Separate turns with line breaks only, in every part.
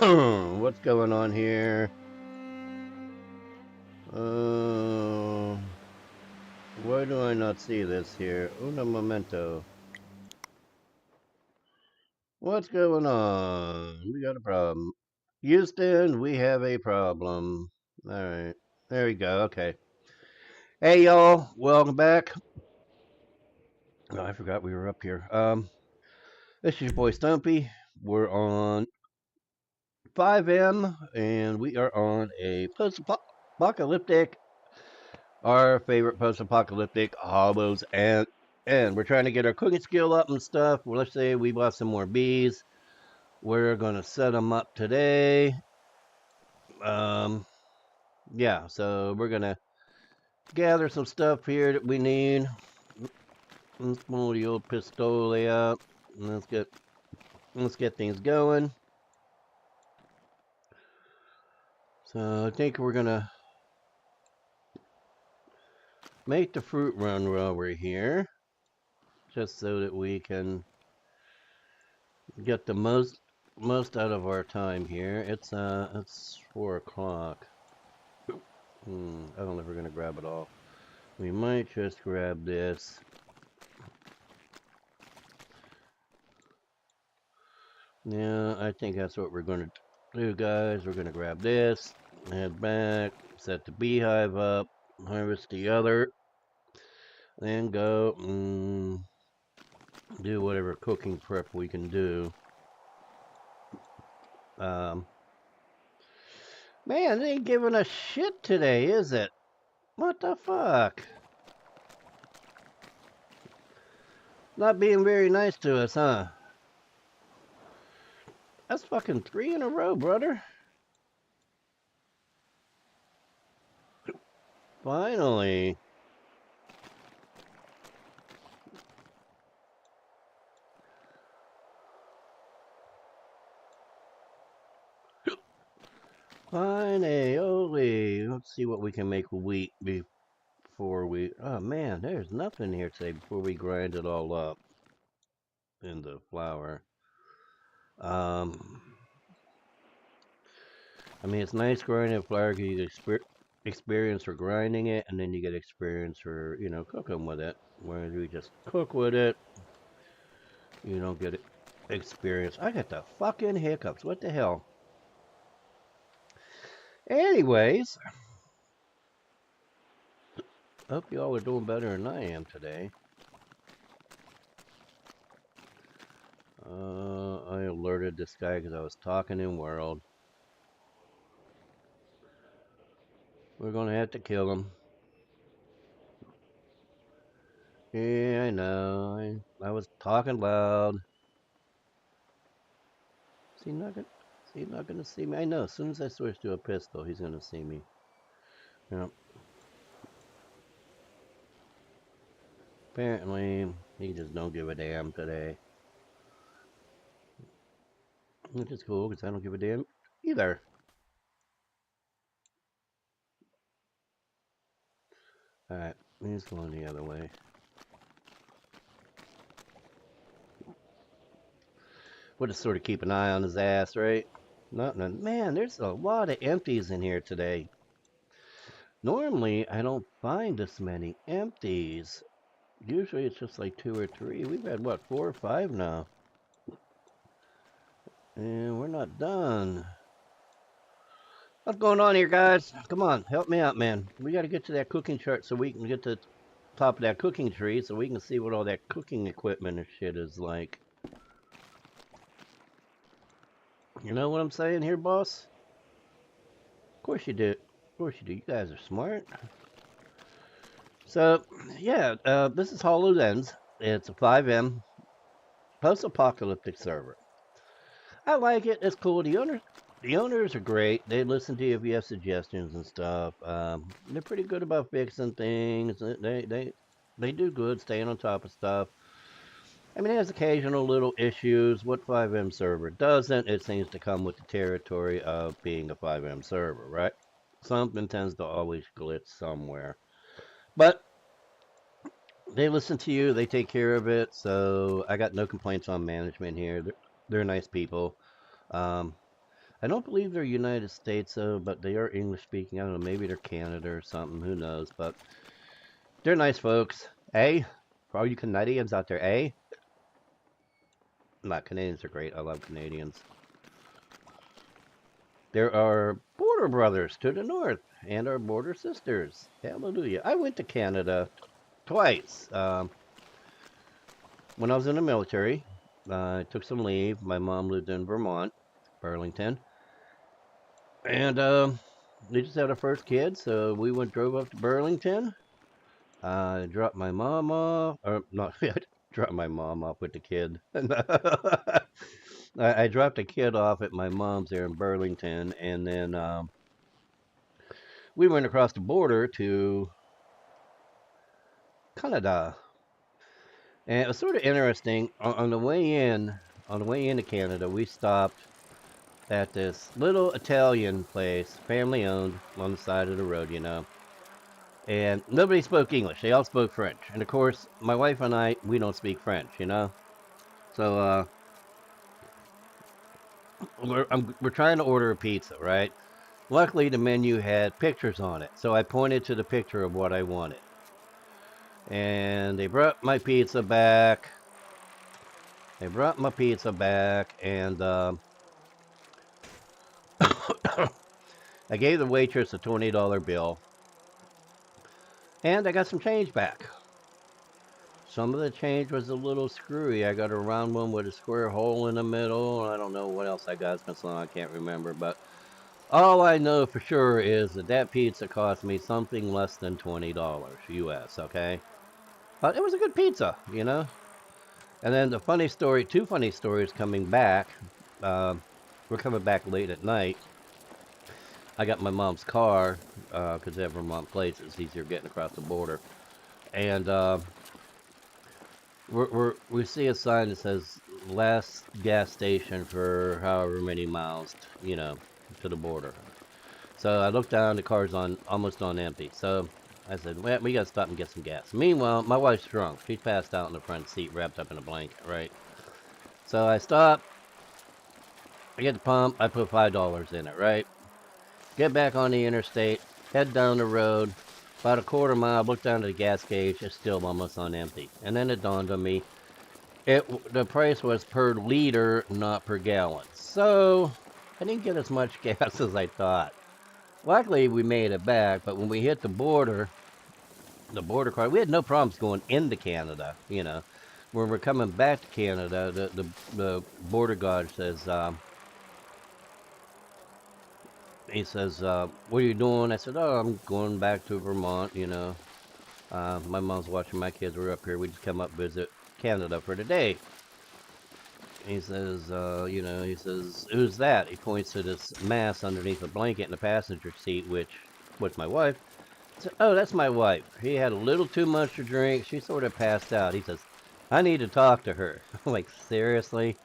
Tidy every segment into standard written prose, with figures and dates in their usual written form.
What's going on here? Why do I not see this here? Una momento. What's going on? We got a problem. Houston, we have a problem. Alright. There we go. Okay. Hey, y'all. Welcome back. Oh, I forgot we were up here. This is your boy Stumpy. We're on FiveM, and we are on a post-apocalyptic, our favorite post-apocalyptic hobos, and we're trying to get our cooking skill up and stuff. Well, let's say we bought some more bees. We're gonna set them up today. Um, yeah, so we're gonna gather some stuff here that we need. Let's pull the old pistole out. And let's get things going. So I think we're gonna make the fruit run while we're here, just so that we can get the most out of our time here. It's 4 o'clock. I don't know if we're gonna grab it all. We might just grab this. Yeah, I think that's what we're gonna do, guys. We're gonna grab this, head back, set the beehive up, harvest the other, then go and do whatever cooking prep we can do. Um, Man, they ain't giving us shit today, is it? What the fuck? Not being very nice to us, huh? That's fucking 3 in a row, brother. Finally. Finally. Let's see what we can make with wheat before we... Oh, man, there's nothing here today before we grind it all up in the flour. Um, I mean, it's nice grinding flour because you get experience for grinding it, and then you get experience for, cooking with it. Whereas you just cook with it, you don't get experience. I got the fucking hiccups. What the hell? Anyways, hope y'all are doing better than I am today. I alerted this guy because I was talking in world. We're gonna have to kill him. Yeah, I know. I was talking loud. Is he not gonna? Is he not gonna see me? I know. As soon as I switch to a pistol, he's gonna see me. Yeah. Apparently, he just don't give a damn today. Which is cool because I don't give a damn either. Alright, he's going the other way. We'll just sort of keep an eye on his ass, right? Nothing. Man, there's a lot of empties in here today. Normally, I don't find this many empties. Usually it's just like 2 or 3. We've had, what, 4 or 5 now? And we're not done. What's going on here, guys? Come on, help me out, man. We got to get to that cooking chart so we can get to the top of that cooking tree so we can see what all that cooking equipment and shit is like. You know what I'm saying here, boss? Of course you do. Of course you do. You guys are smart. So, yeah, this is HoloLens. It's a FiveM post-apocalyptic server. I like it. It's cool. The owners are great. They listen to you if you have suggestions and stuff. They're pretty good about fixing things. They do good, staying on top of stuff. I mean, it has occasional little issues. What FiveM server doesn't? It seems to come with the territory of being a FiveM server, right? Something tends to always glitch somewhere. But they listen to you. They take care of it. So I got no complaints on management here. They're nice people. Um, I don't believe they're United States though, but they are English speaking. I don't know, maybe they're Canada or something. Who knows? But they're nice folks. Eh? For all you Canadians out there, eh? Not Canadians are great. I love Canadians. There are border brothers to the north and our border sisters. Hallelujah. I went to Canada twice. When I was in the military, I took some leave. My mom lived in Vermont, Burlington, and we just had our first kid, so we drove up to Burlington. I dropped my mom off, or not, I dropped my mom off with the kid. I dropped a kid off at my mom's there in Burlington, and then we went across the border to Canada. And it was sort of interesting. On the way in, on the way into Canada, we stopped at this little Italian place, family owned, on the side of the road, you know. And nobody spoke English. They all spoke French. And of course, my wife and I, we don't speak French, you know. So we're trying to order a pizza, right? Luckily, the menu had pictures on it, so I pointed to the picture of what I wanted. And they brought my pizza back. They brought my pizza back, and I gave the waitress a $20 bill, and I got some change back. Some of the change was a little screwy. I got a round one with a square hole in the middle. I don't know what else I got. It's been so long I can't remember, but all I know for sure is that that pizza cost me something less than $20 US, okay? But it was a good pizza, you know? And then the funny story, two funny stories coming back. Uh, we're coming back late at night. I got my mom's car because they have Vermont plates. It's easier getting across the border. And we see a sign that says last gas station for however many miles, you know, to the border. So I looked down, the car's almost on empty. So I said, well, we gotta stop and get some gas. Meanwhile, my wife's drunk. She's passed out in the front seat, wrapped up in a blanket, right? So I stop, I get the pump, I put $5 in it, right? Get back on the interstate, head down the road, about a quarter mile, look down to the gas gauge, it's still almost on empty. And then it dawned on me, the price was per liter, not per gallon. So I didn't get as much gas as I thought. Luckily, we made it back, but when we hit the border car, we had no problems going into Canada, you know. When we're coming back to Canada, the border guard says, he says, what are you doing? I said, oh, I'm going back to Vermont, you know. My mom's watching my kids. We're up here. We just come up visit Canada for the day. He says, you know, he says, who's that? He points to this mass underneath a blanket in the passenger seat, which was my wife. I said, oh, that's my wife. He had a little too much to drink. She sort of passed out. He says, I need to talk to her. I'm like, seriously?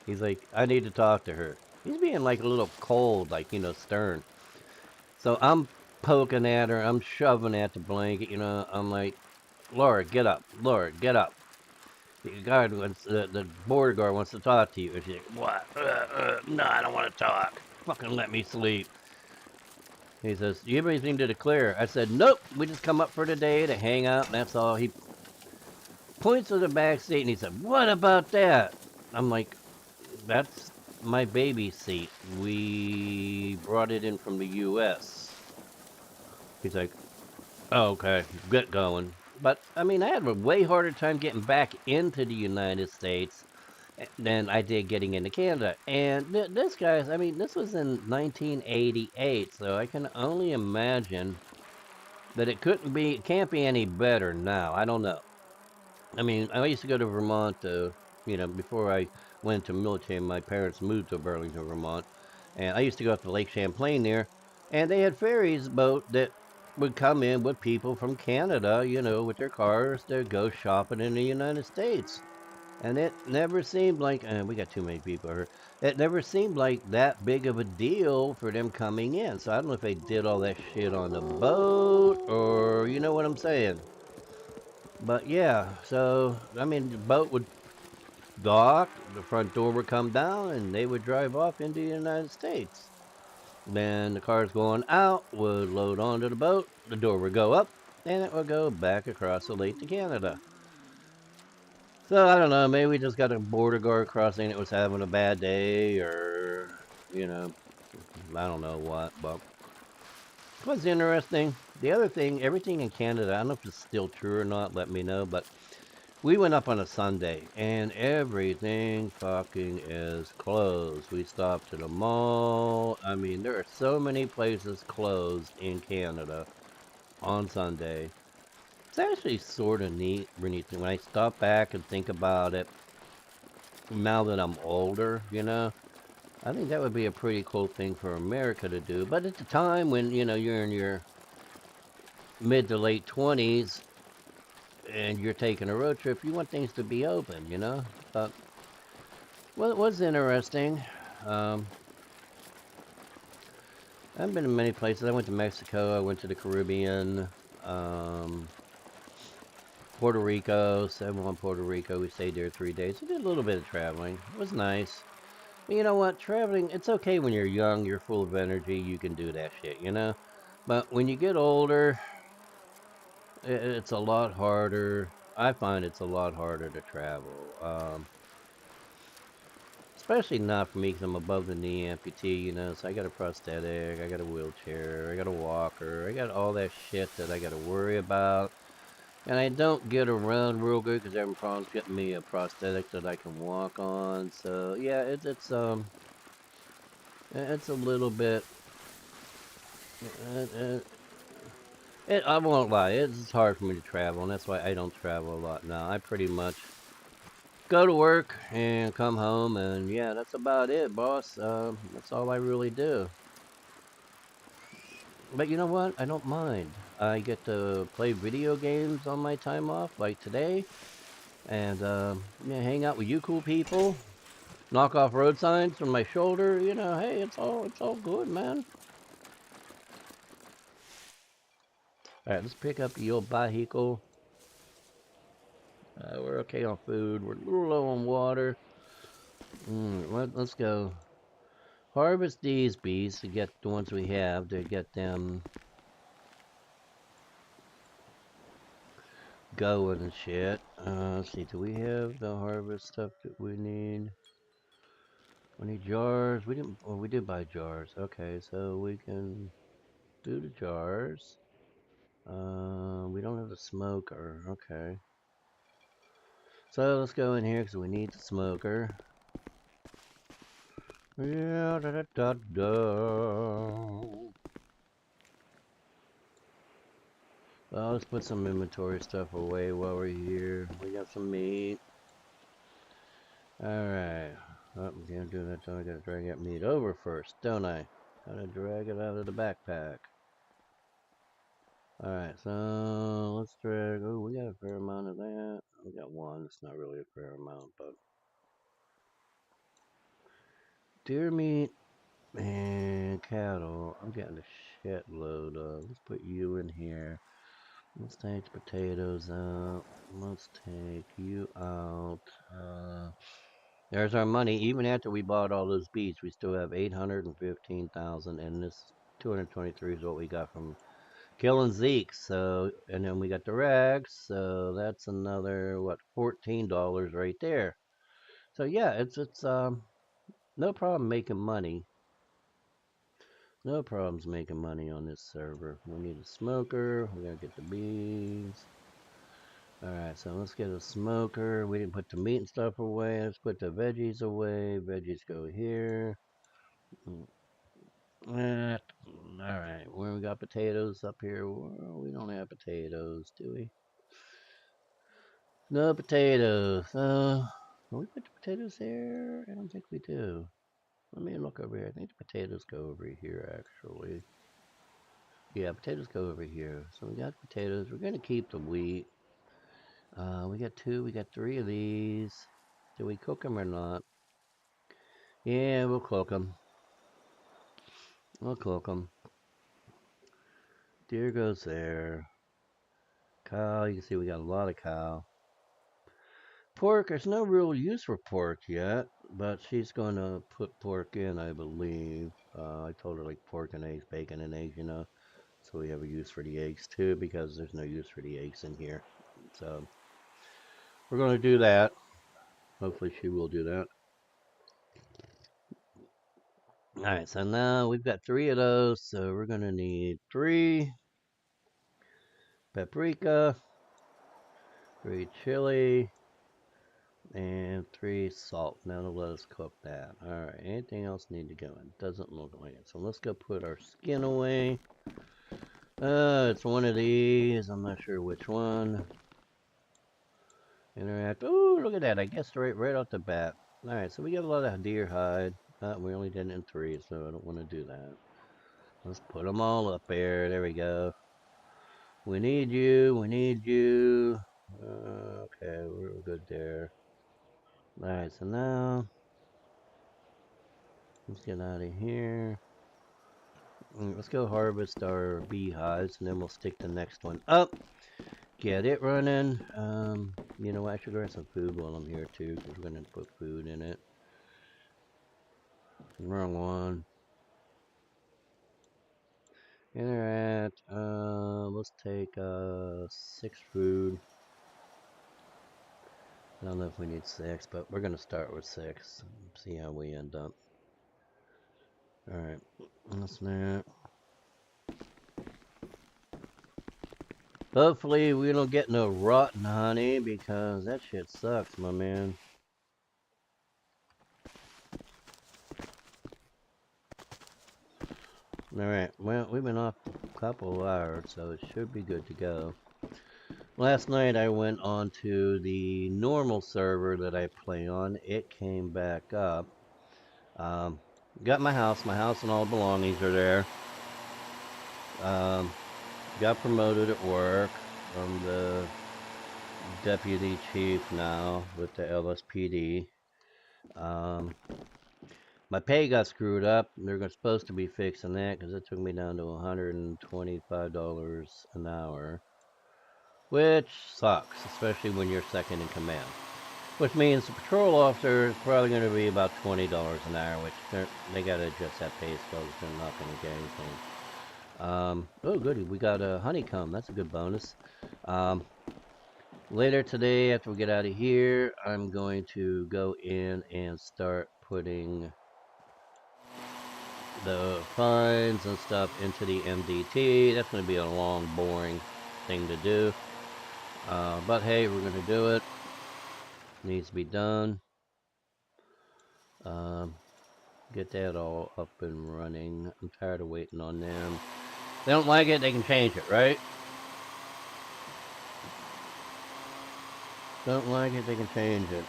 He's like, I need to talk to her. He's being like a little cold, like, you know, stern. So I'm poking at her. I'm shoving at the blanket, you know. I'm like, Laura, get up. Laura, get up. The border guard wants to talk to you. And she's like, what? No, I don't want to talk. Fucking let me sleep. He says, do you have anything to declare? I said, nope. We just come up for the day to hang out, and that's all. He points to the back seat, and he said, what about that? I'm like, that's my baby seat. We brought it in from the U.S. He's like, oh, okay, get going. But, I mean, I had a way harder time getting back into the United States than I did getting into Canada. And this guy's, I mean, this was in 1988, so I can only imagine that it can't be any better now. I don't know. I mean, I used to go to Vermont, you know, before I went to military. My parents moved to Burlington, Vermont, and I used to go up to Lake Champlain there, and they had ferries boat that would come in with people from Canada, you know, with their cars to go shopping in the United States. And it never seemed like, we got too many people here. It never seemed like that big of a deal for them coming in. So I don't know if they did all that shit on the boat or, you know what I'm saying. But yeah, so, I mean, the dock, the front door would come down, and they would drive off into the United States. Then the cars going out would load onto the boat, the door would go up, and it would go back across the lake to Canada. So I don't know, maybe we just got a border guard crossing that was having a bad day, or, you know, I don't know what, but it was interesting. The other thing, everything in Canada, I don't know if it's still true or not, let me know, but we went up on a Sunday and everything fucking is closed. We stopped at a mall. I mean, there are so many places closed in Canada on Sunday. It's actually sort of neat when I stop back and think about it. Now that I'm older, I think that would be a pretty cool thing for America to do. But at the time when you're in your mid to late 20s and you're taking a road trip, you want things to be open. But well, it was interesting. Um, I've been to many places. I went to Mexico. I went to the Caribbean, um, Puerto Rico. San Juan, Puerto Rico. We stayed there 3 days. We did a little bit of traveling. It was nice. But you know what? Traveling, it's okay when you're young. You're full of energy. You can do that shit. But when you get older, it's a lot harder. I find it's a lot harder to travel. Especially not for me because I'm above the knee amputee. So I got a prosthetic, I got a wheelchair, I got a walker, I got all that shit that I got to worry about. And I don't get around real good because I'm having problems getting me a prosthetic that I can walk on. So yeah, it's a little bit. Uh, uh, I won't lie, it's hard for me to travel, and that's why I don't travel a lot now. I pretty much go to work and come home, and yeah, that's about it, boss. That's all I really do. But you know what? I don't mind. I get to play video games on my time off, like today, and yeah, hang out with you cool people. Knock off road signs from my shoulder. Hey, it's all good, man. All right, let's pick up the old vehicle. We're okay on food. We're a little low on water. Let's go harvest these bees to get the ones we have to get them going and shit. Let's see. Do we have the harvest stuff that we need? We need jars. We didn't. Well, we did buy jars. Okay, so we can do the jars. We don't have the smoker. Okay. So let's go in here because we need the smoker. Yeah, da da da da. Well, let's put some inventory stuff away while we're here. We got some meat. Alright. Oh, we can't do that, so I gotta drag that meat over first, don't I? Gotta drag it out of the backpack. Alright, so let's drag. Oh, we got a fair amount of that. We got one. It's not really a fair amount, but deer meat and cattle. I'm getting a shitload of. Let's put you in here. Let's take the potatoes out. Let's take you out. There's our money. Even after we bought all those beets, we still have 815,000, and this 223 is what we got from killing Zeke. So, and then we got the rags. So that's another what, $14 right there. So yeah, it's no problem making money. No problems making money on this server. We need a smoker. We gotta get the beans. Alright, so let's get a smoker. We didn't put the meat and stuff away. Let's put the veggies away. Veggies go here. Alright, where we got potatoes up here? Well, we don't have potatoes, do we? No potatoes. Can we put the potatoes there? I don't think we do. Let me look over here. I think the potatoes go over here, actually. Yeah, potatoes go over here. So we got potatoes. We're going to keep the wheat. We got two. We got three of these. Do we cook them or not? Yeah, we'll cook them. We'll cook them. Deer goes there. Cow, you can see we got a lot of cow. pork, there's no real use for pork yet, but she's going to put pork in, I believe. I told her like pork and eggs, bacon and eggs, you know. So we have a use for the eggs too, because there's no use for the eggs in here. So we're going to do that. Hopefully she will do that. All right, so now we've got 3 of those, so we're going to need 3 paprika, 3 chili, and 3 salt. Now let us cook that. All right, anything else need to go in? Doesn't look like it. So let's go put our skin away. It's one of these. I'm not sure which one. Interact. Oh, look at that. I guessed right off the bat. All right, so we got a lot of deer hide. We only did it in 3, so I don't want to do that. Let's put them all up there. There we go. We need you. We need you. Okay, we're good there. All right, so now let's get out of here. Let's go harvest our beehives, and then we'll stick the next one up. Get it running. You know what? I should grab some food while I'm here too, because we're gonna put food in it. Wrong one. Interact. Let's take 6 food. I don't know if we need 6, but we're gonna start with 6. See how we end up. All right. That's that. Hopefully we don't get no rotten honey, because that shit sucks, my man. Alright, well, we've been off a couple of hours, so it should be good to go. Last night I went on to the normal server that I play on. It came back up. Got my house and all belongings are there. Got promoted at work. I'm the deputy chief now with the LSPD. My pay got screwed up. They're supposed to be fixing that because it took me down to $125 an hour, which sucks, especially when you're second in command. Which means the patrol officer is probably going to be about $20 an hour, which they got to adjust that pay scale because they're not going to get anything. Oh, goody, we got a honeycomb. That's a good bonus. Later today, after we get out of here, I'm going to go in and start putting the fines and stuff into the MDT. That's going to be a long, boring thing to do. But hey, we're going to do it. Needs to be done. Get that all up and running. I'm tired of waiting on them. If they don't like it, they can change it, right? Don't like it, they can change it.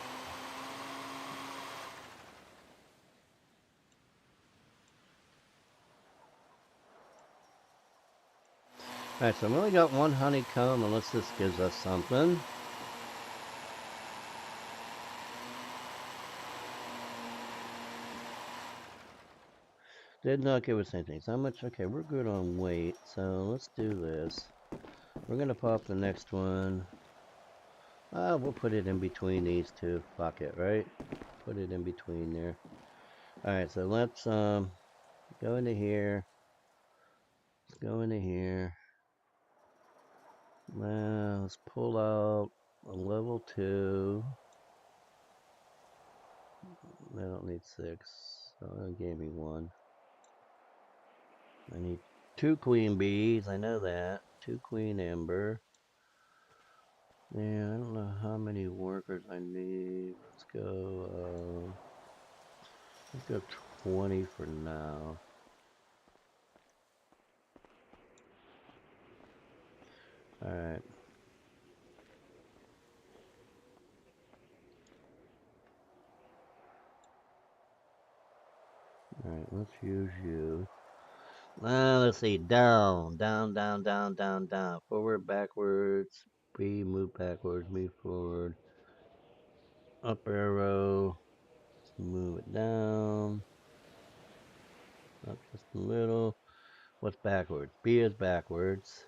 Alright, so I've only got 1 honeycomb, unless this gives us something. Did not give us anything. So how much? Okay, we're good on weight, so let's do this. We're gonna pop the next one. We'll put it in between these two. Fuck it, right? Put it in between there. Alright, so let's go into here. Let's go into here. Now let's pull out a level 2. I don't need 6. So it gave me 1. I need 2 queen bees, I know that. 2 queen amber. Yeah, I don't know how many workers I need. Let's go 20 for now. Alright. Alright, let's use you. Let's see. Down, down, down, down, down, down. Forward, backwards. B, move backwards, move forward. Up arrow. Let's move it down. Up just a little. What's backwards? B is backwards.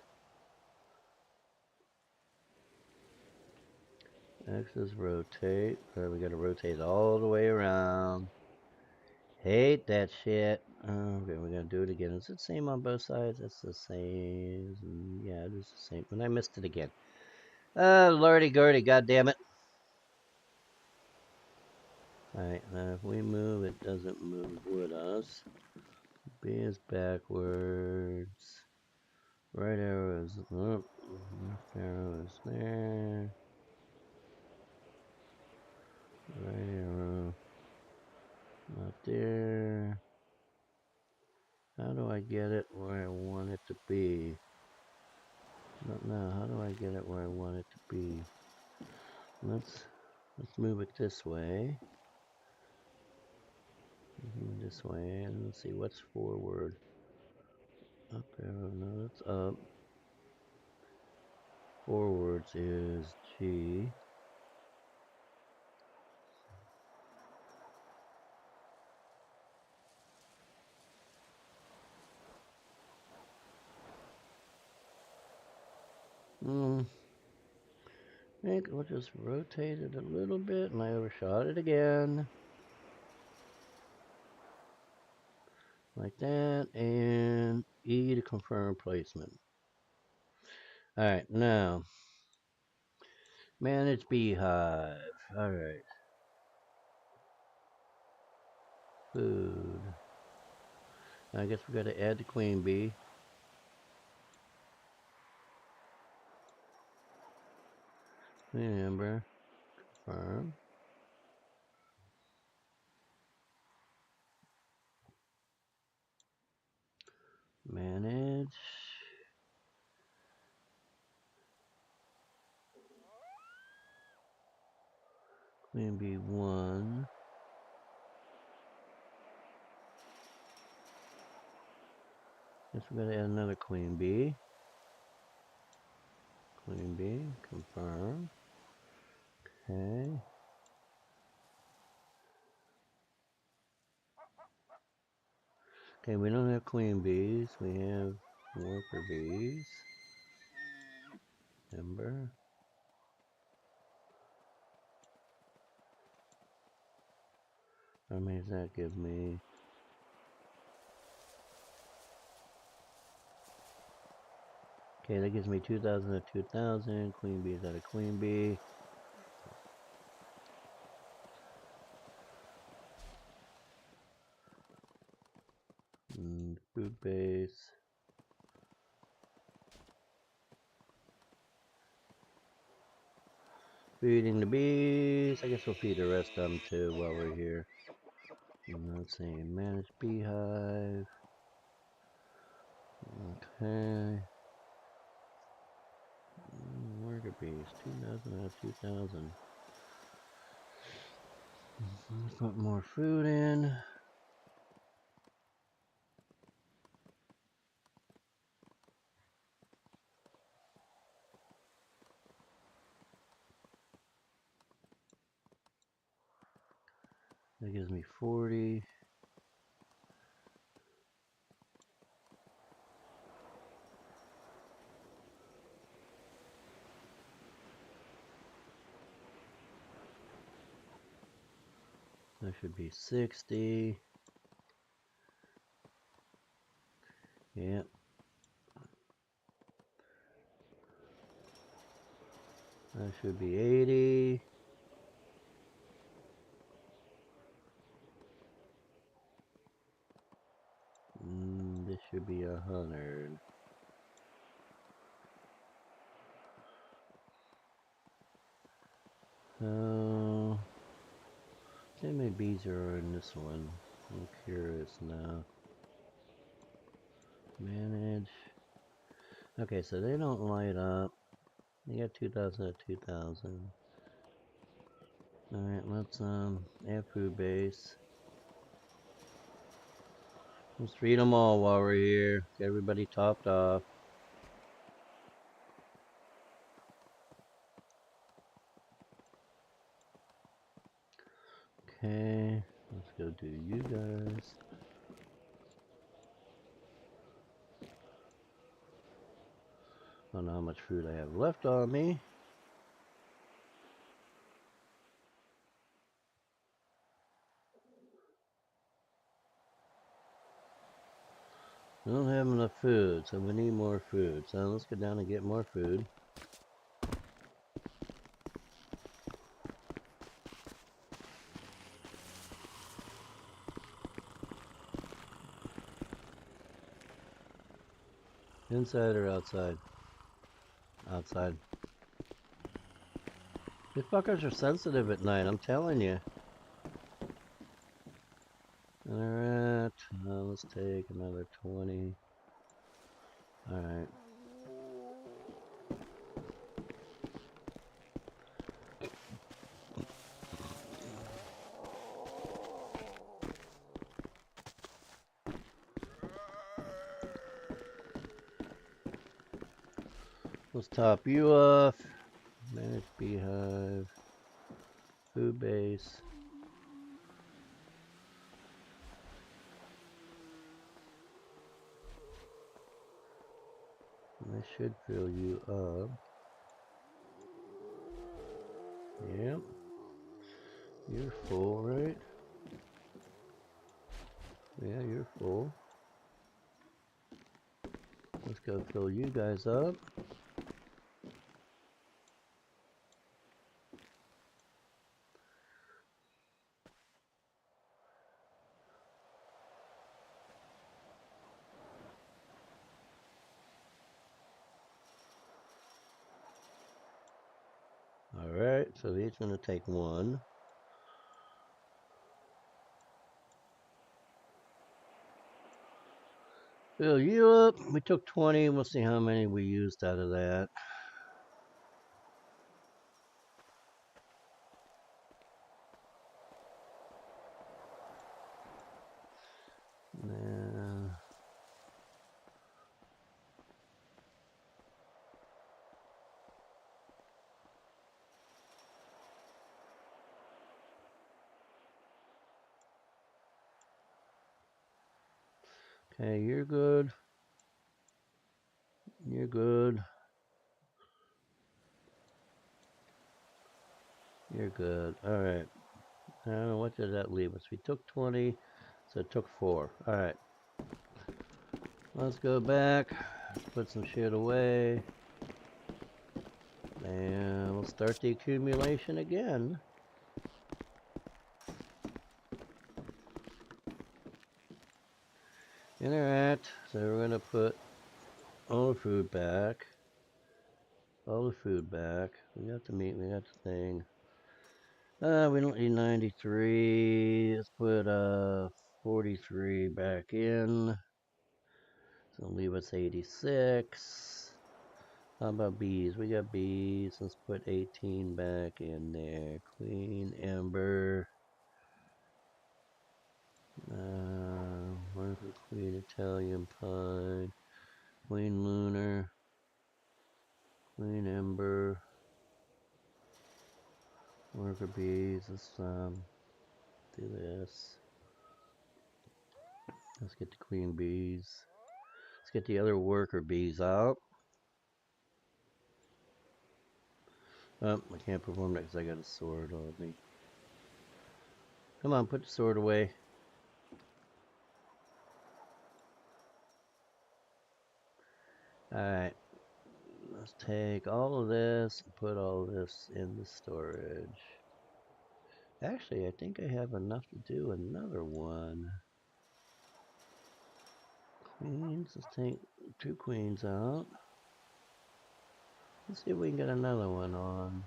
X is rotate. We gotta rotate all the way around. Hate that shit. Okay, we're gonna do it again. Is it the same on both sides? It's the same. Yeah, it is the same. And I missed it again. Lordy Gurdy, goddammit. Alright, now if we move, it doesn't move with us. B is backwards. Right arrow is up. Left arrow is there. Right arrow. Not there. How do I get it where I want it to be? Not now. How do I get it where I want it to be? Let's move it this way. This way, and let's see what's forward. Up arrow. No, that's up. Forwards is G. I think we'll just rotate it a little bit, and I overshot it again. Like that, and E to confirm placement. Alright, now, manage beehive. Alright. Food. I guess we gotta add the queen bee. Remember. Confirm. Manage. Queen bee 1. Guess we gotta add another queen bee. Queen bee. Confirm. Okay. Okay, we don't have queen bees. We have worker bees. Remember. How many does that give me? Okay, that gives me 2,000 to 2,000. Queen bee is out of queen bee. Food base. Feeding the bees. I guess we'll feed the rest of them too while we're here. Let's see. Manage beehive. Okay. Worker bees. 2,000 out of 2,000. Let's put more food in. That gives me 40. That should be 60. Yep. That should be 80. This should be 100. Oh, how many bees are in this one? I'm curious now. Manage. Okay, so they don't light up. They got 2,000 at 2,000. Alright, let's add food base. Let's feed them all while we're here. Get everybody topped off. Okay, let's go do you guys. I don't know how much food I have left on me. We don't have enough food, so we need more food. So let's go down and get more food. Inside or outside? Outside. These fuckers are sensitive at night, I'm telling you. Alright, let's take another 20. Alright. Let's top you off. Manage beehive. Food base. I should fill you up. Yep. You're full, right? Yeah, you're full. Let's go fill you guys up. Alright, so each gonna take one. Fill you up. We took 20. We'll see how many we used out of that. Okay, you're good. You're good. You're good. Alright. What did that leave us? We took 20, so it took 4. Alright. Let's go back. Put some shit away. And we'll start the accumulation again. Interact. So we're going to put all the food back. All the food back. We got the meat, we got the thing. We don't need 93. Let's put 43 back in. So leave us 86. How about bees? We got bees. Let's put 18 back in there. Queen Ember. Worker Queen Italian Pine. Queen Lunar. Queen Ember. Worker bees. Let's do this. Let's get the queen bees. Let's get the other worker bees out. Oh, I can't perform that because I got a sword on me. Come on, put the sword away. Alright. Let's take all of this and put all this in the storage. Actually, I think I have enough to do another one. Queens, let's take 2 queens out. Let's see if we can get another one on.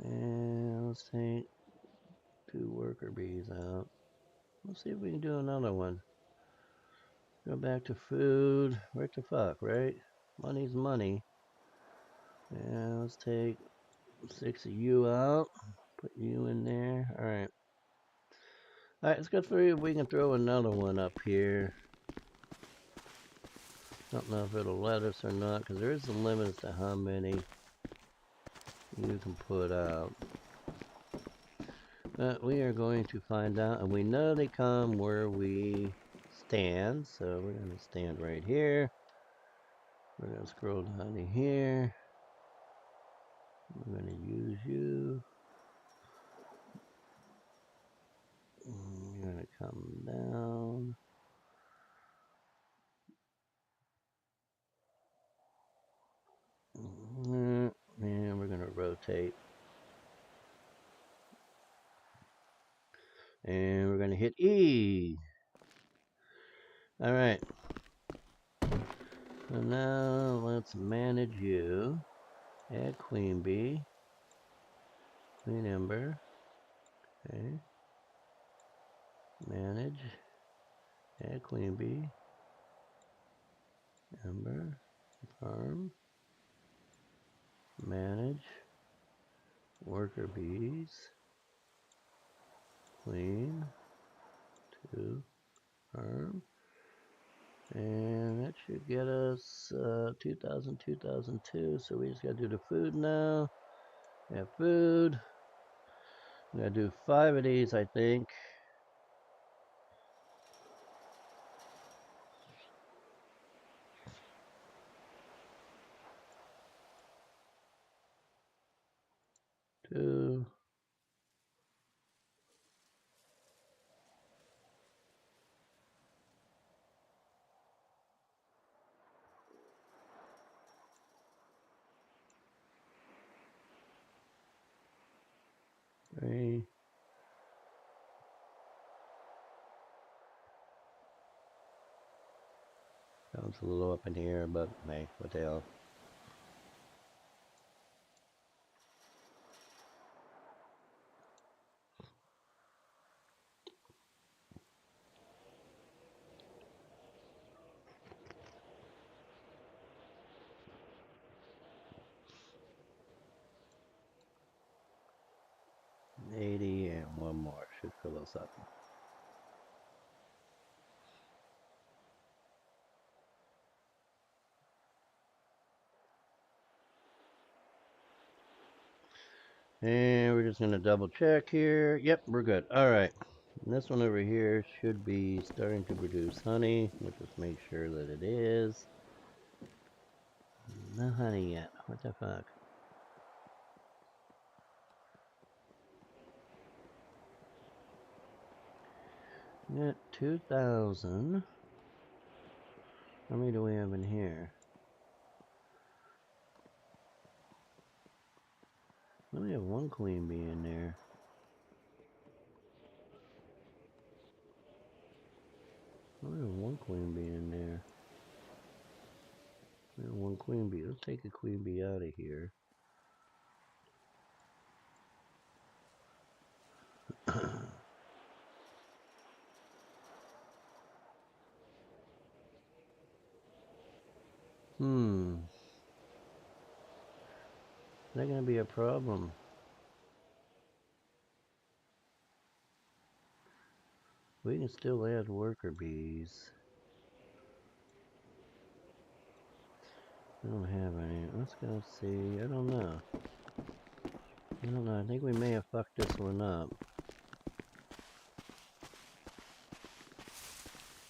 And let's take 2 worker bees out. Let's see if we can do another one. Go back to food. What the fuck, right? Money's money. And let's take 6 of you out. Put you in there. Alright. Alright, let's go through if we can throw another one up here. Don't know if it'll let us or not, because there is a limit as to how many you can put out. But we are going to find out, and we know they come where we stand, so we're going to stand right here. We're going to scroll down to here. We're going to use you. You're going to come down. rotate. And we're going to hit E. All right. So now let's manage you. Add queen bee. Queen ember. Okay. Manage. Add queen bee. Ember. Farm. Manage. Worker bees. Queen. 2. Farm. And that should get us 2000, 2002. So we just got to do the food now. Have food. I'm going to do 5 of these, I think. Two. Three. Sounds a little up in the air, but hey, what the hell. $80 and one more should fill us up. And we're just going to double check here. Yep, we're good. All right. And this one over here should be starting to produce honey. We'll just make sure that it is. No honey yet. What the fuck? Got 2,000. How many do we have in here? We only have one queen bee in there. We have one queen bee in there. We have one queen bee. Let's take a queen bee out of here. Is that going to be a problem? We can still add worker bees. I don't have any. Let's go see. I don't know. I think we may have fucked this one up.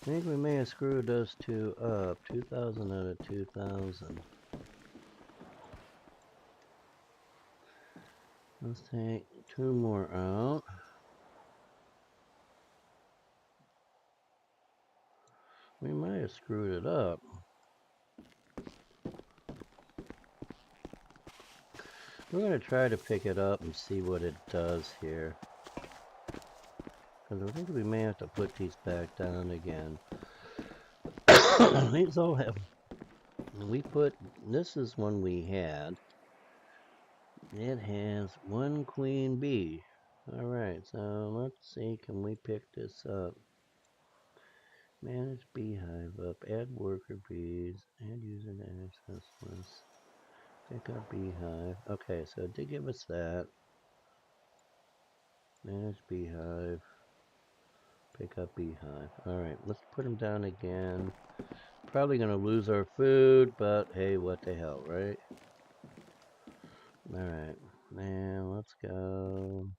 I think we may have screwed those two up. 2,000 out of 2,000. Let's take 2 more out. We might have screwed it up. We're going to try to pick it up and see what it does here. Because I think we may have to put these back down again. These all have... This is one we had. It has 1 queen bee. Alright, so let's see, can we pick this up? Manage beehive up, add worker bees, add user to access list. Pick up beehive. Okay, so it did give us that. Manage beehive. Pick up beehive. Alright, let's put them down again. Probably gonna lose our food, but hey, what the hell, right? Alright, now let's go.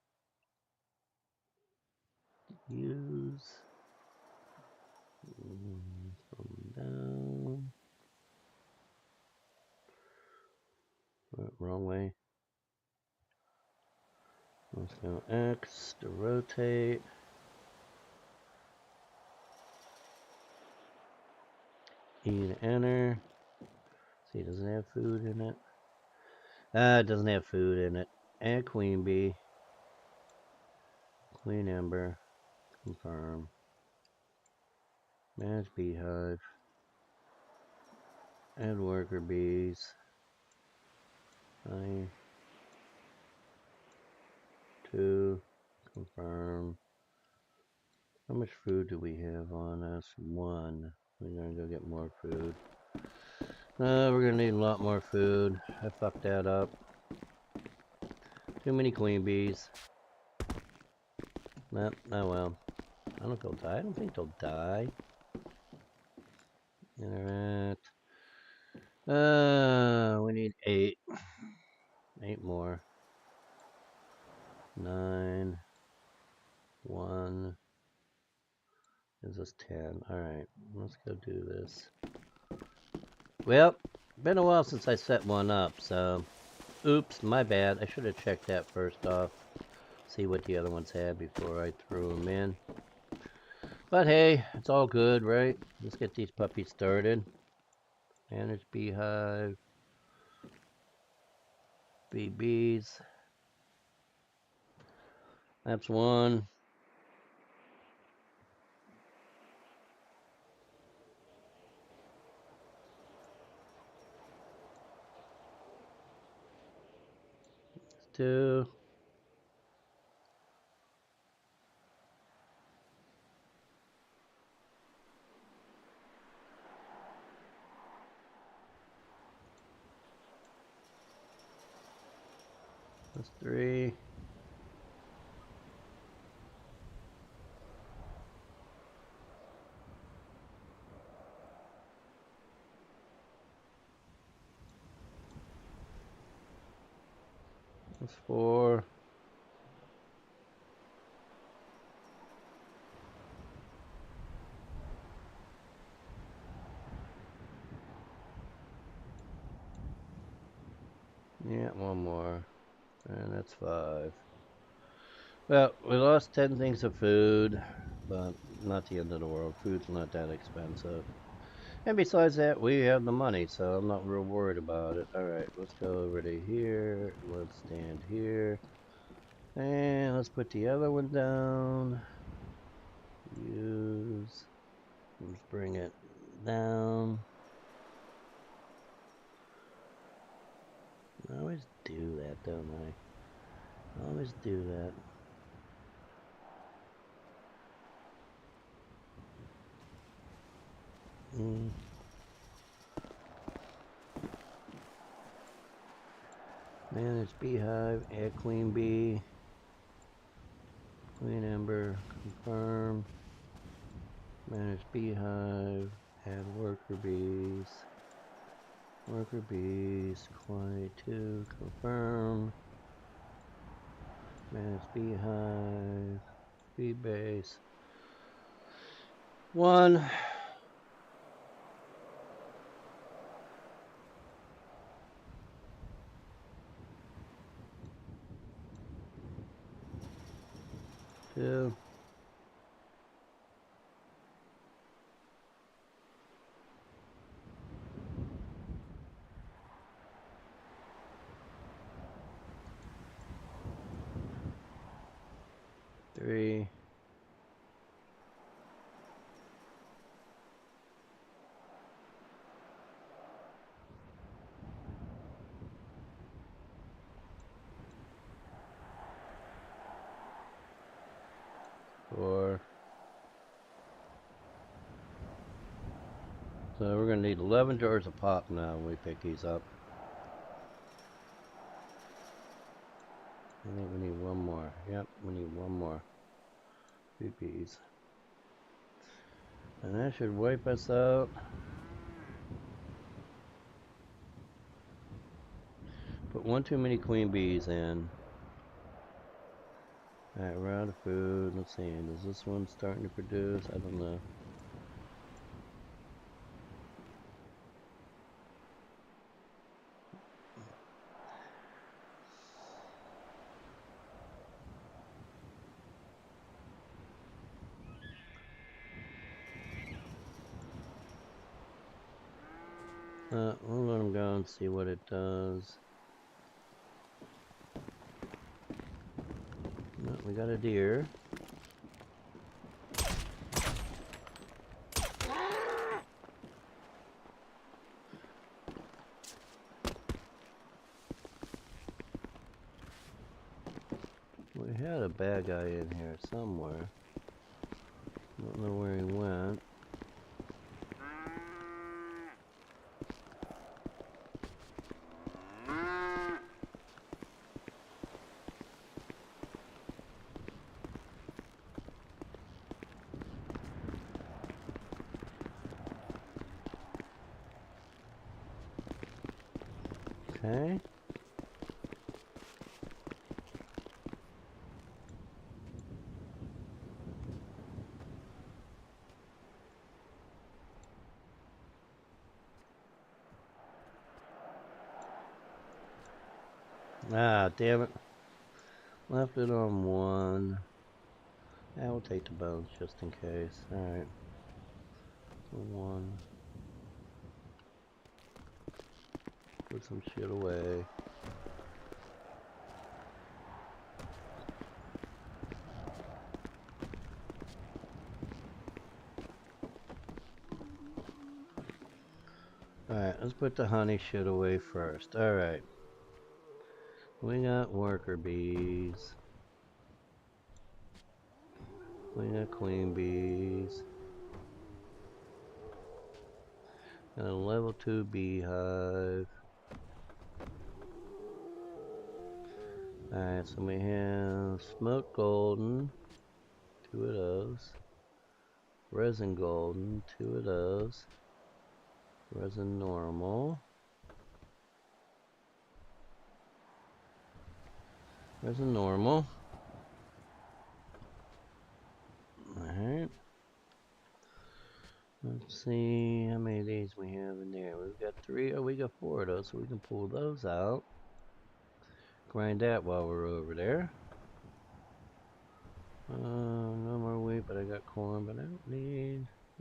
Use. Down. Wrong way. Let's go X to rotate. E to enter. See, does it have food in it? It doesn't have food in it. And queen bee. Queen ember. Confirm. Manage beehive. Add worker bees. Honey. 2. Confirm. How much food do we have on us? 1. We're gonna go get more food. We're gonna need a lot more food. I fucked that up. Too many queen bees. Nope, oh well. I don't think they'll die. I don't think they'll die. Alright. We need 8. 8 more. 9. 1. Is this 10? Alright, let's go do this. Well, been a while since I set one up, so... Oops, my bad. I should have checked that first off. See what the other ones had before I threw them in. But hey, it's all good, right? Let's get these puppies started. Manage beehive. BBs. That's 1. That's 2. That's 3. That's 4. Yeah, 1 more. And that's 5. Well, we lost 10 things of food, but not the end of the world. Food's not that expensive. And besides that, we have the money, so I'm not real worried about it. Alright, let's go over to here. Let's stand here. And let's put the other one down. Use. Let's bring it down. I always do that, don't I? I always do that. Manage beehive, add queen bee, queen ember, confirm. Manage beehive, add worker bees, quantity 2, confirm. Manage beehive, bee base. 1. 2. 3. 4. So we're going to need 11 jars of pop now when we pick these up. I think we need 1 more. Yep, we need 1 more. BBs. And that should wipe us out. Put 1 too many queen bees in. Alright, we're out of food. Let's see, is this one starting to produce? I don't know. We'll let them go and see what it does. we got a deer. We had a bad guy in here somewhere. Don't know where he went. Okay. Ah, damn it. Left it on one. I will take the bones just in case. Alright. So one. Put some shit away. Alright, let's put the honey shit away first. Alright. We got worker bees. We got queen bees. Got a level 2 beehive. Alright, so we have smoked golden. 2 of those. Resin golden. 2 of those. Resin normal. Resin normal. Alright. Let's see how many of these we have in there. We've got 3. Oh, we got 4 of those, so we can pull those out. Grind that while we're over there. No more wheat, but I got corn, but I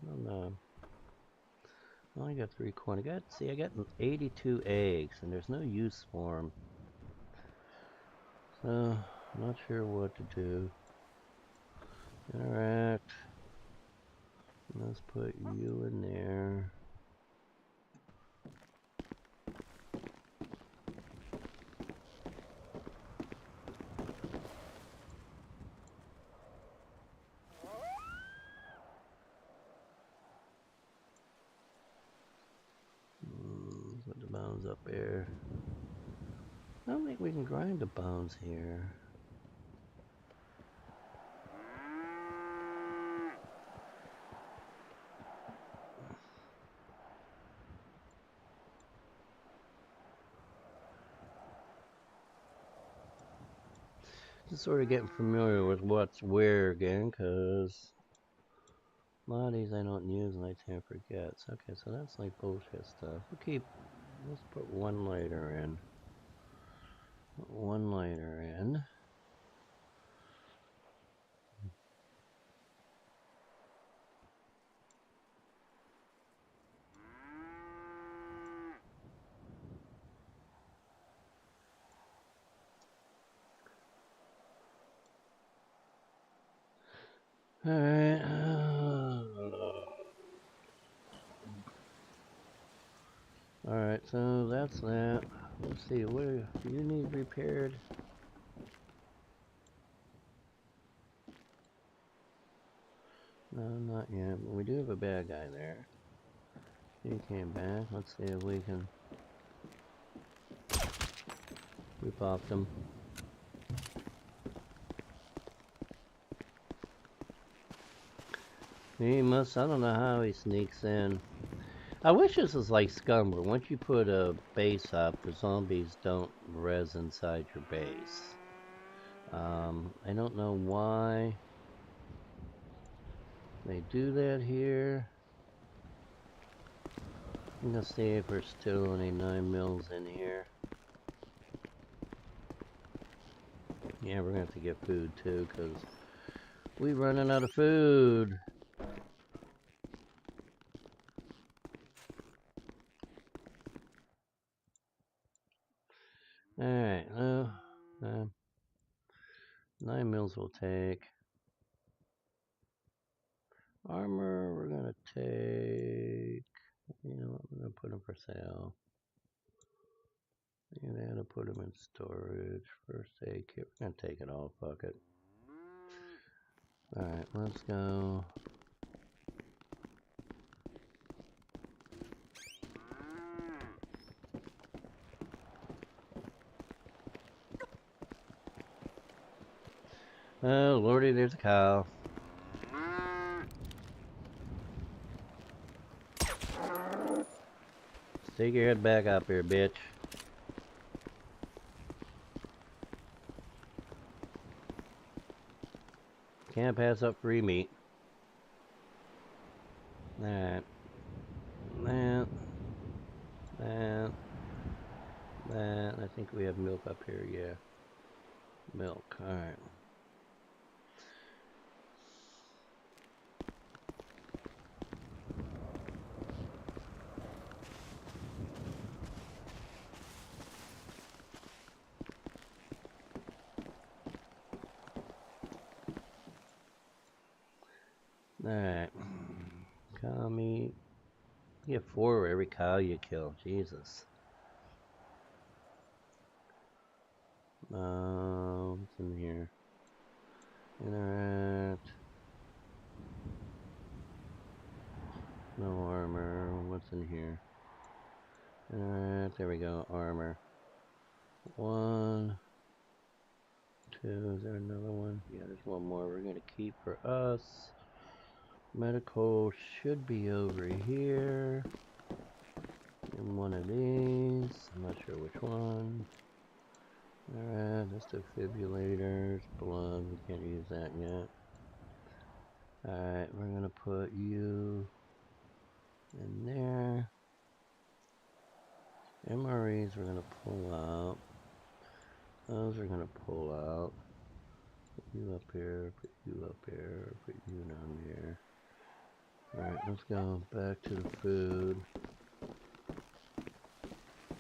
don't know. I only got 3 corn. I got 82 eggs, and there's no use for them. So, not sure what to do. Interact. Let's put you in there. Put the bones up there. I don't think we can grind the bones here. Just sort of getting familiar with what's where again, because a lot of these I don't use and I tend to forget. So, okay, so that's like bullshit stuff. Let's put 1 lighter in. Put 1 lighter in. Alright. Alright, so that's that. Let's see, what do you need repaired? No, not yet, but we do have a bad guy there. He came back. Let's see if we can... We popped him. He must... I don't know how he sneaks in. I wish this was like Scum, where once you put a base up, the zombies don't res inside your base. I don't know why they do that here. I'm gonna see if there's still any 9 mils in here. Yeah, we're gonna have to get food too, because we're running out of food. Alright, 9 mils we'll take. Armor, we're gonna take. You know what? We're gonna put them for sale. And then to put them in storage. First aid kit. We're gonna take it all. Fuck it. Alright, let's go. Oh, lordy, there's a cow. Stick your head back up here, bitch. Can't pass up free meat. That. I think we have milk up here, yeah. Milk, alright. Alright. Cow meat. You get 4 for every cow you kill. Jesus. What's in here? Interact. No armor. What's in here? Interact. There we go. Armor. 1, 2. Is there another one? Yeah, there's one more we're gonna keep for us. Medical should be over here. In one of these. I'm not sure which one. Alright, that's defibrillators. Blood. We can't use that yet. Alright, we're gonna put you in there. MREs we're gonna pull out. Those we're gonna pull out. Put you up here, put you up here, put you down there. Alright, let's go back to the food.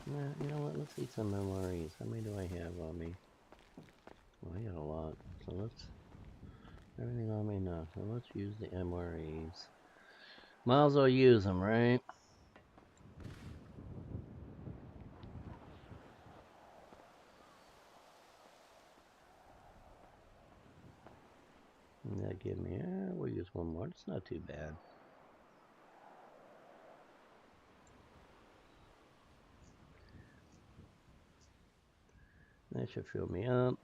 Nah, you know what, let's eat some MREs. How many do I have on me? Well, I got a lot. So let's... Everything on me now. So let's use the MREs. Might as well use them, right? And that give me, we'll use one more. It's not too bad. That should fill me up.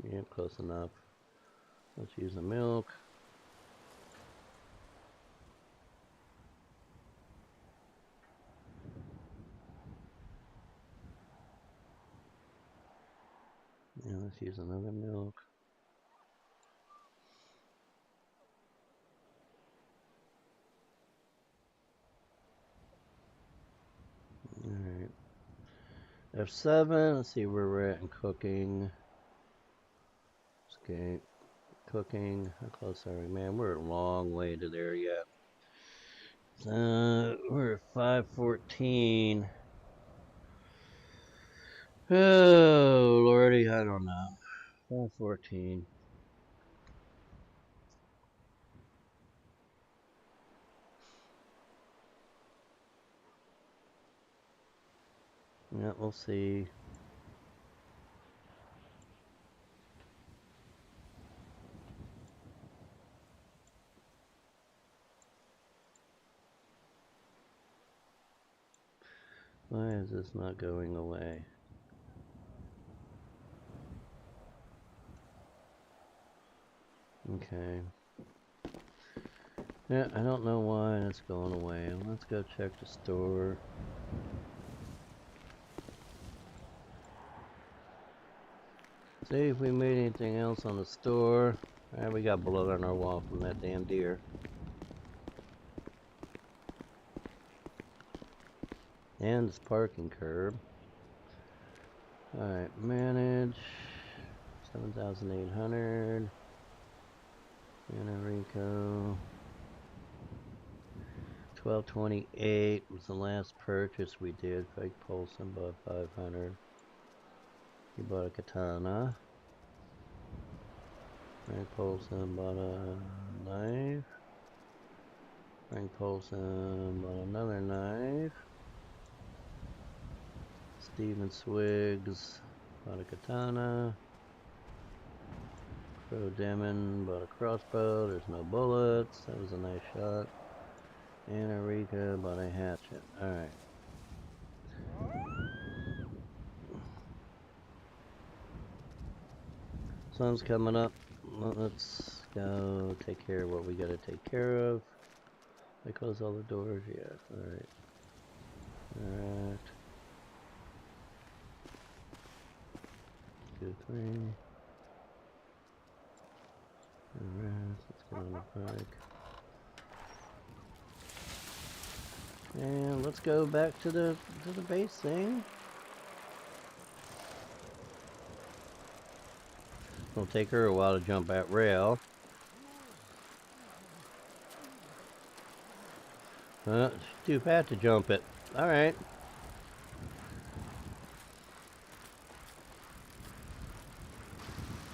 Yeah, close enough. Let's use the milk. Yeah, let's use another milk. Alright. F7, let's see where we're at in cooking. Escape. Cooking. How close are we? Man, we're a long way to there yet. We're at 514. Oh, lordy, I don't know. 514. Yeah, we'll see. Why is this not going away? Okay. Yeah, I don't know why that's going away. Let's go check the store. See if we made anything else on the store. Alright, we got blood on our wall from that damn deer. And this parking curb. Alright, manage. 7,800. Rico. 1228 was the last purchase we did. Fake Polson bought 500. He bought a katana. Frank Paulson bought a knife. Frank Paulson bought another knife. Steven Swiggs bought a katana. Crow Demon bought a crossbow. There's no bullets. That was a nice shot. Enrica bought a hatchet. Alright. Sun's coming up. Let's go take care of what we gotta take care of. They close all the doors? Yeah. Alright. Alright. 2, 3. Alright, let's get on the bike. And let's go back to the base thing. It'll take her a while to jump that rail. She's too fat to jump it. Alright.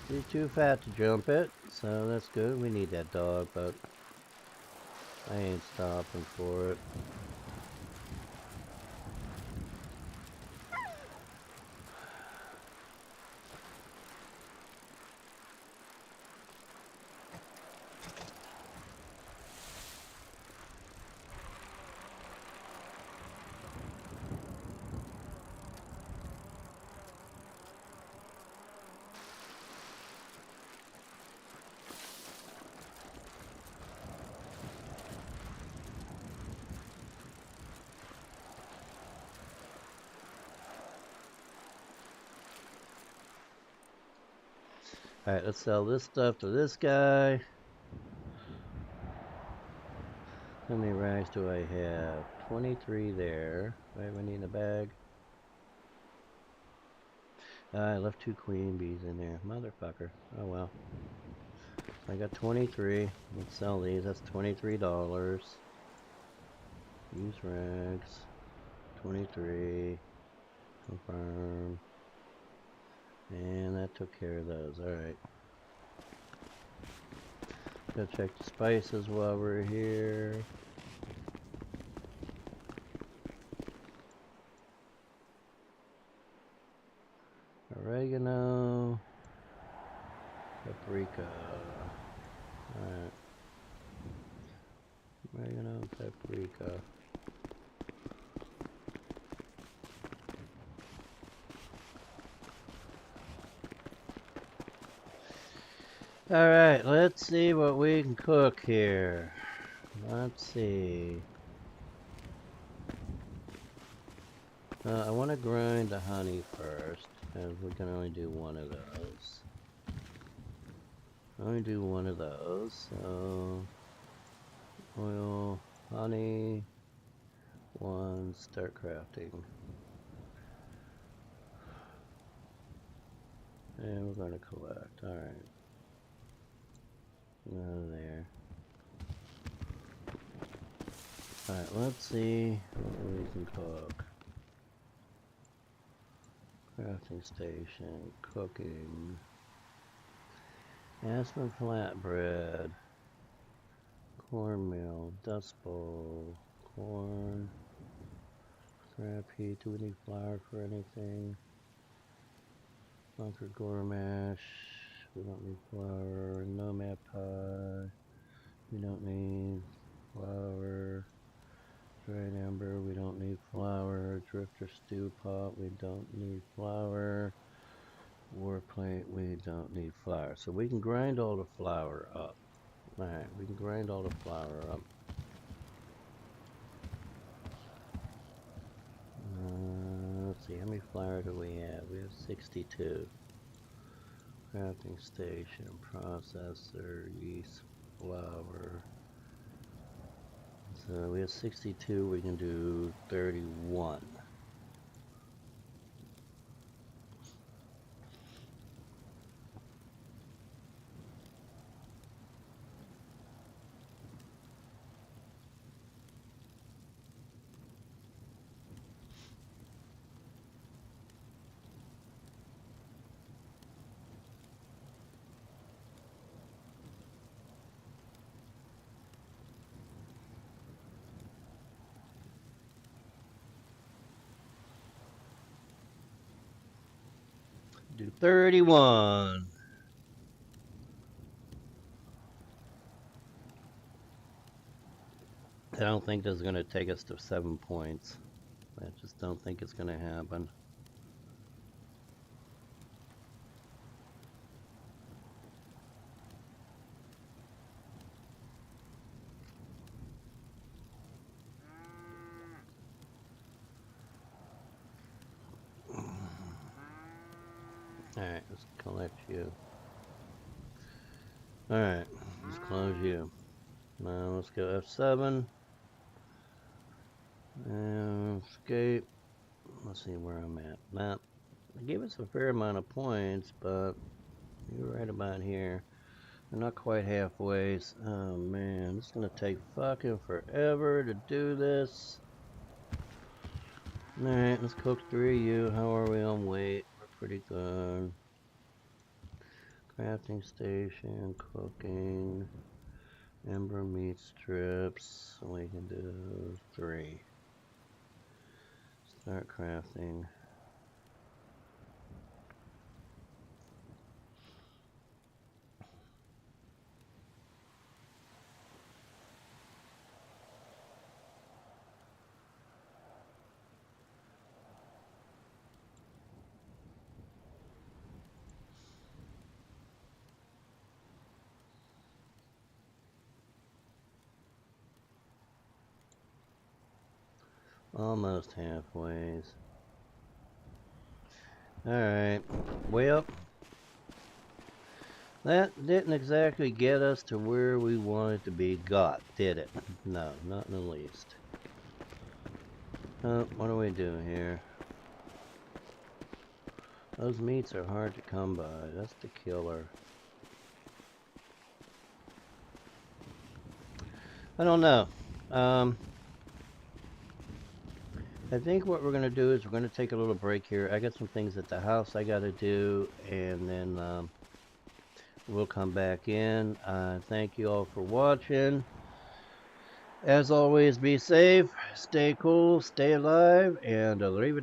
She's too fat to jump it, so that's good. We need that dog, but I ain't stopping for it. Alright, let's sell this stuff to this guy. How many rags do I have? 23 there. Right, we need a bag. I left 2 queen bees in there. Motherfucker. Oh well. I got 23. Let's sell these. That's $23. Use rags. 23. Confirm. And that took care of those. Alright. Go check the spices while we're here. Oregano. Paprika. Alright. Oregano, paprika. Alright, let's see what we can cook here. Let's see. I want to grind the honey first, and we can only do one of those. Only do one of those, so oil, honey, 1, start crafting. And we're going to collect, alright. There. Alright, let's see what we can cook. Crafting station, cooking. Aspen flatbread. Cornmeal, dust bowl, corn. Crab heat, do we need flour for anything? Bunker gourmash, we don't need flour. Nomad pie, we don't need flour. Dried amber, we don't need flour. Drifter stew pot, we don't need flour. War plate, we don't need flour. So we can grind all the flour up. Alright, we can grind all the flour up. Let's see, how many flour do we have? We have 62. Crafting station, processor, yeast, flour. So we have 62, we can do 31. Do 31. I don't think this is going to take us to 7 points. I just don't think it's going to happen. Alright, let's collect you. Alright, let's close you. Now let's go F7. And escape. Let's see where I'm at. Map. They gave us a fair amount of points, but you're right about here. We're not quite halfway. Oh man, it's gonna take fucking forever to do this. Alright, let's cook 3 of you. How are we on weight? We're pretty good. Crafting station, cooking, ember meat strips. We can do 3. Start crafting. Almost halfway. Alright, well, that didn't exactly get us to where we wanted to be got, did it? No, not in the least. What do we do here? Those meats are hard to come by. That's the killer. I don't know. I think what we're going to do is we're going to take a little break here. I got some things at the house I got to do, and then we'll come back in. Thank you all for watching. As always, be safe, stay cool, stay alive, and arrivederci.